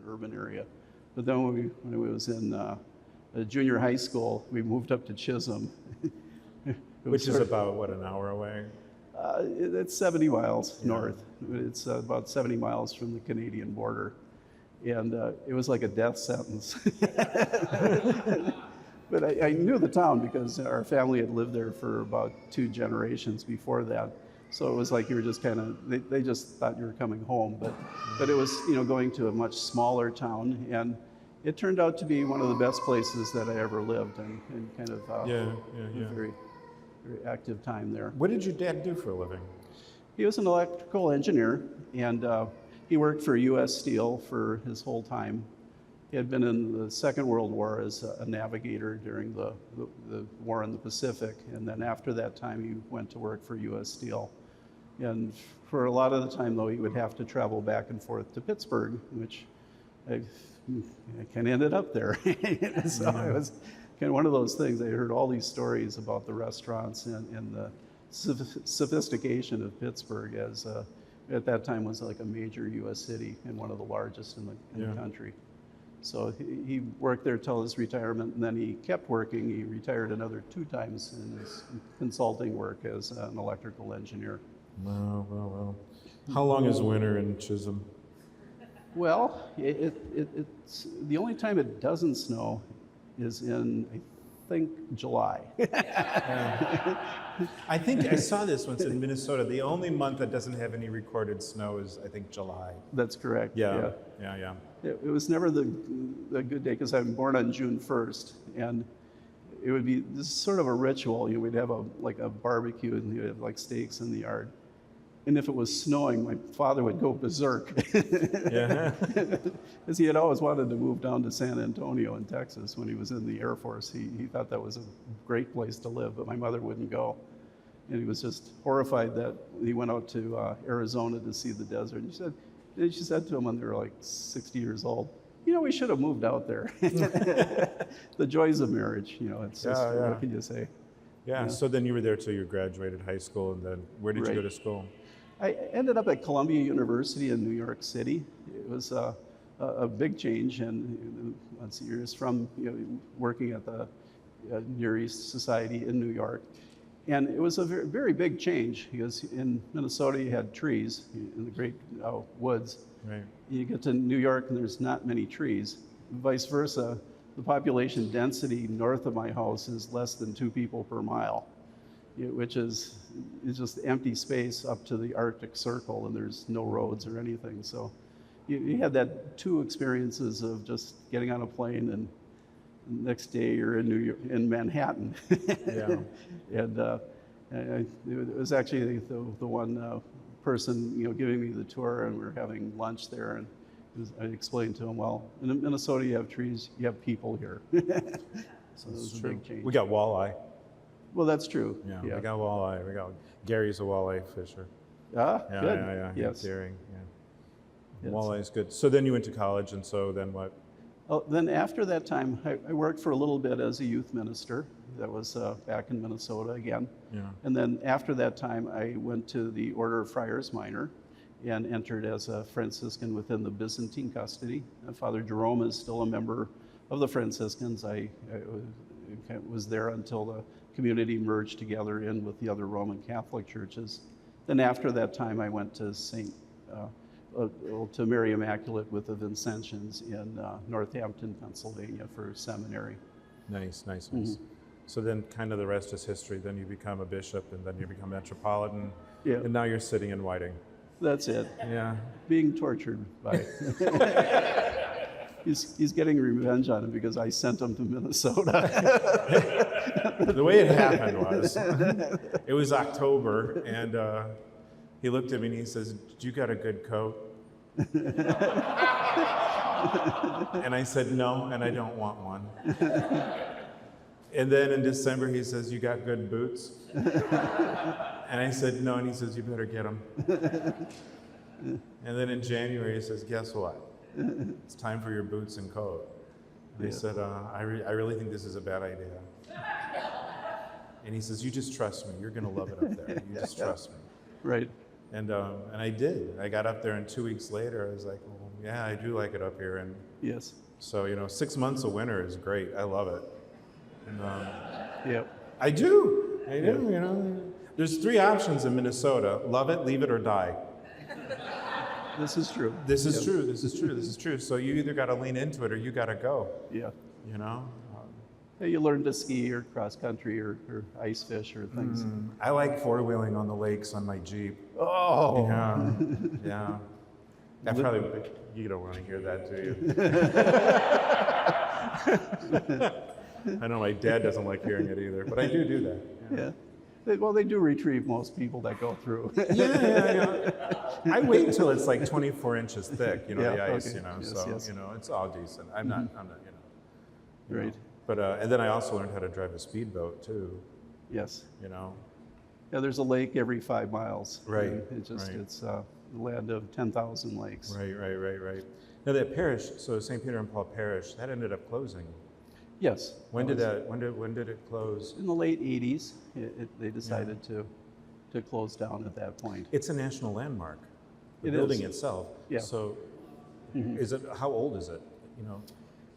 urban area. But then when we was in junior high school, we moved up to Chisholm. Which is about, what, an hour away? It's 70 miles north. It's about 70 miles from the Canadian border. And it was like a death sentence. But I knew the town because our family had lived there for about 2 generations before that. So it was like you were just kind of, they just thought you were coming home. But it was, going to a much smaller town. And it turned out to be one of the best places that I ever lived, and kind of a very, very active time there. What did your dad do for a living? He was an electrical engineer, and he worked for U.S. Steel for his whole time. He had been in the Second World War as a navigator during the war in the Pacific, and then after that time he went to work for U.S. Steel. And for a lot of the time, though, he would have to travel back and forth to Pittsburgh, which I kind of ended up there. So it was kind of one of those things. I heard all these stories about the restaurants and the sophistication of Pittsburgh, as at that time was like a major U.S. city and one of the largest in the country. So he worked there till his retirement, and then he kept working. He retired another 2 times in his consulting work as an electrical engineer. Wow. How long is winter in Chisholm? Well, it's the only time it doesn't snow is in, I think, July. I think I saw this once in Minnesota. The only month that doesn't have any recorded snow is, I think, July. That's correct. Yeah. It was never the good day, because I'm born on June 1st, and it would be this sort of a ritual. We'd have a barbecue, and you'd have like steaks in the yard. And if it was snowing, my father would go berserk. Because he had always wanted to move down to San Antonio in Texas when he was in the Air Force. He thought that was a great place to live, but my mother wouldn't go. And he was just horrified that he went out to Arizona to see the desert. And she said to him when they were like 60 years old, we should have moved out there. The joys of marriage, it's just, what can you say? Yeah, so then you were there till you graduated high school, and then where did you go to school? I ended up at Columbia University in New York City. It was a big change, and once a year from working at the Near East Society in New York. And it was a very, very big change, because in Minnesota you had trees in the great woods. Right. You get to New York and there's not many trees. Vice versa, the population density north of my house is less than 2 people per mile, which is just empty space up to the Arctic Circle, and there's no roads or anything. So you had that 2 experiences of just getting on a plane, and the next day you're in Manhattan. And it was actually the one person giving me the tour, and we were having lunch there, and I explained to him, well, in Minnesota you have trees, you have people here. So it was a big change. We got walleye. Well, that's true. Yeah, we got walleye. We got Gary's a walleye fisher. Good. Yeah. Yes. Daring. Yeah. Walleye is good. So then you went to college, and so then what? Then after that time, I worked for a little bit as a youth minister. That was back in Minnesota again. Yeah. And then after that time, I went to the Order of Friars Minor and entered as a Franciscan within the Byzantine custody. Father Jerome is still a member of the Franciscans. I was there until the community merged together in with the other Roman Catholic churches. Then after that time, I went to to Mary Immaculate with the Vincentians in Northampton, Pennsylvania for seminary. Nice. So then kind of the rest is history. Then you become a bishop, and then you become Metropolitan, and now you're sitting in Whiting. That's it. Yeah. Being tortured by He's getting revenge on him because I sent him to Minnesota. The way it happened was, it was October, and he looked at me and he says, "You got a good coat?" And I said, "No, and I don't want one." And then in December he says, "You got good boots?" And I said, "No," and he says, "You better get them." And then in January he says, "Guess what? It's time for your boots and coat." And I said, I really think this is a bad idea." And he says, "You just trust me. You're going to love it up there. You just trust me." Right. And I did. I got up there, and 2 weeks later I was like, "Oh Yeah, I do like it up here. And Yes. so, 6 months of winter is great. I love it. And, Yep. I do. There's 3 options in Minnesota: love it, leave it, or die. This is true. This is Yep. true. This is true. This is true. So you either got to lean into it or you got to go. Yeah. You know. Yeah, you learn to ski or cross country or ice fish or things. I like 4-wheeling on the lakes on my Jeep. Oh. Yeah. Yeah. That probably, you don't want to hear that, do you? I know my dad doesn't like hearing it either, but I do that. Yeah. They do retrieve most people that go through. Yeah. I wait until it's like 24 inches thick, the ice, okay. Yes, so, yes. it's all decent. I'm not, Right. But, and then I also learned how to drive a speedboat too, Yes. Yeah, there's a lake every 5 miles. Right, It's right. It's the land of 10,000 lakes. Right. Now that parish, so St. Peter and Paul Parish, that ended up closing. Yes. When did it close? In the late 80s, they decided to close down at that point. It's a national landmark. The It building is. itself. Yeah. So, how old is it?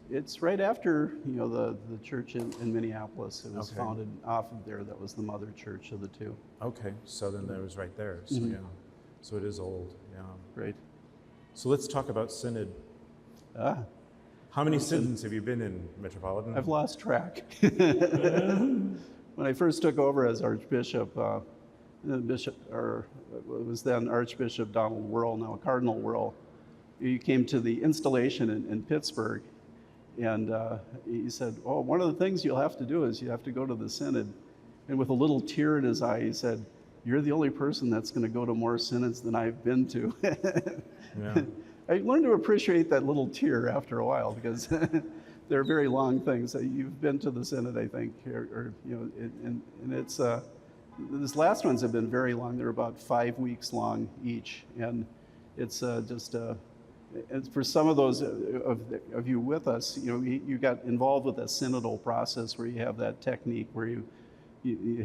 It's right after the church in Minneapolis. It was Okay. founded off of there. That was the mother church of the two. Okay, so then that was right there. So yeah, so it is old. Yeah. Right. So let's talk about synod. How many synods have you been in, Metropolitan? I've lost track. When I first took over as Archbishop, it was then Archbishop Donald Wuerl, now Cardinal Wuerl. He came to the installation in Pittsburgh, and he said, "Oh, one of the things you'll have to do is you have to go to the synod." And with a little tear in his eye, he said, "You're the only person that's going to go to more synods than I've been to." Yeah. I learned to appreciate that little tear after a while, because they're very long things. You've been to the synod, I think, and it's these last ones have been very long. They're about 5 weeks long each, and it's and for some of those of you with us, you got involved with that synodal process where you have that technique where you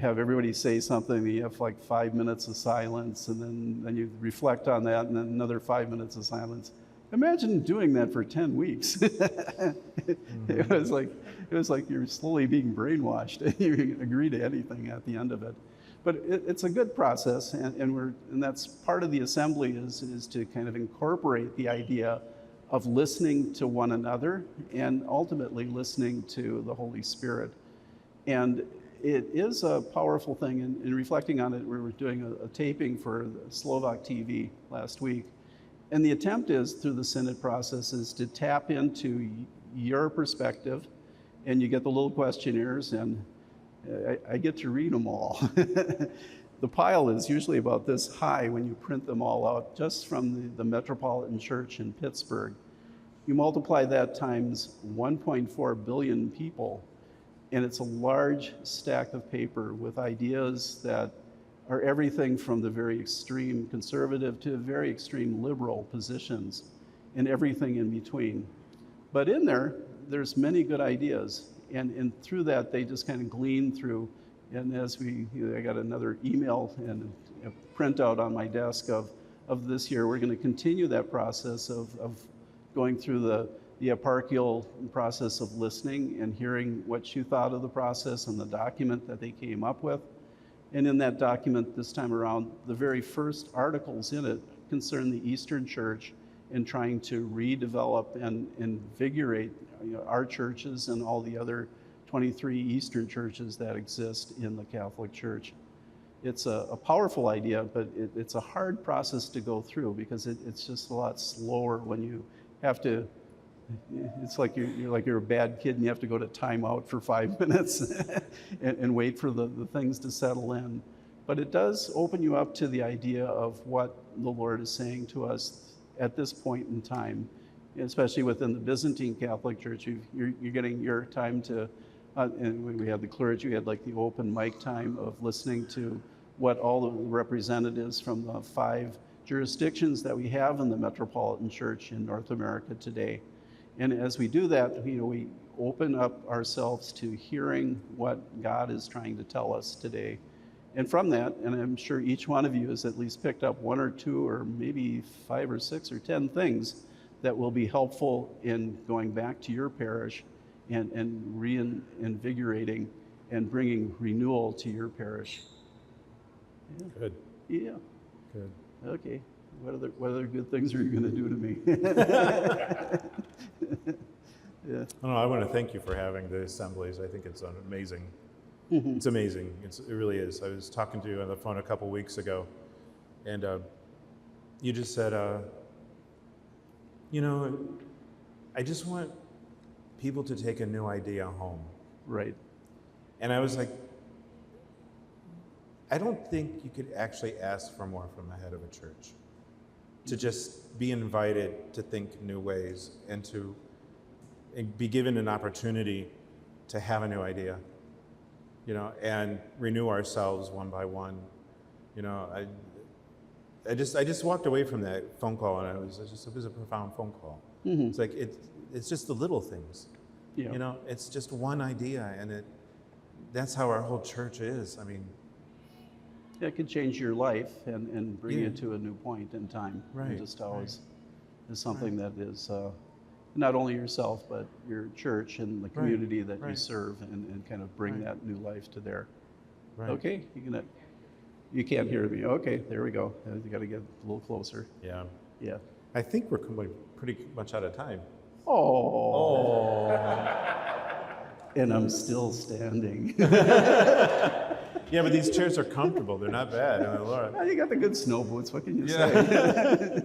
have everybody say something, you have like 5 minutes of silence, and then you reflect on that, and then another 5 minutes of silence. Imagine doing that for 10 weeks. It was like you're slowly being brainwashed. You agree to anything at the end of it. But it's a good process, and that's part of the assembly is to kind of incorporate the idea of listening to one another and ultimately listening to the Holy Spirit. And it is a powerful thing. In reflecting on it, we were doing a taping for Slovak TV last week. And the attempt is, through the synod process, is to tap into your perspective, and you get the little questionnaires, and I get to read them all. The pile is usually about this high when you print them all out, just from the Metropolitan Church in Pittsburgh. You multiply that times 1.4 billion people, and it's a large stack of paper with ideas that are everything from the very extreme conservative to very extreme liberal positions, and everything in between. But in there's many good ideas, and through that they just kind of glean through. And as I got another email and a printout on my desk of this year, we're going to continue that process of going through the eparchial process of listening and hearing what you thought of the process and the document that they came up with. And in that document this time around, the very first articles in it concern the Eastern Church and trying to redevelop and invigorate our churches and all the other 23 Eastern churches that exist in the Catholic Church. It's a powerful idea, but it's a hard process to go through, because it's just a lot slower when you have to. It's like you're a bad kid and you have to go to timeout for 5 minutes and wait for the things to settle in. But it does open you up to the idea of what the Lord is saying to us at this point in time, especially within the Byzantine Catholic Church. You're getting your time to, and when we had the clergy, we had like the open mic time of listening to what all the representatives from the 5 jurisdictions that we have in the Metropolitan Church in North America today. And as we do that, we open up ourselves to hearing what God is trying to tell us today. And from that, and I'm sure each one of you has at least picked up 1 or 2 or maybe 5 or 6 or 10 things that will be helpful in going back to your parish and reinvigorating and bringing renewal to your parish. Yeah. Good. Yeah. Good. Okay. What other good things are you going to do to me? Yeah. No, I want to thank you for having the assemblies. I think it's amazing. It's amazing. It really is. I was talking to you on the phone a couple weeks ago, and you just said, I just want people to take a new idea home. Right. And I was like, I don't think you could actually ask for more from the head of a church. To just be invited to think new ways and to be given an opportunity to have a new idea, and renew ourselves one by one. I just walked away from that phone call, and it was a profound phone call. It's like it's just the little things. Yeah. It's just one idea, and that's how our whole church is. I mean, It could change your life and bring you to a new point in time. Right. And just always is something that is not only yourself, but your church and the community that you serve, and kind of bring that new life to there. Right. Okay, you can't hear me. Okay, there we go. You got to get a little closer. Yeah. Yeah. I think we're pretty much out of time. Oh. And I'm still standing. Yeah, but these chairs are comfortable. They're not bad. Laura. You got the good snow boots. What can you say?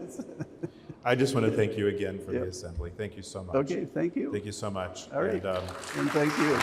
I just want to thank you again for the assembly. Thank you so much. Okay, thank you. Thank you so much. All right. And, and thank you.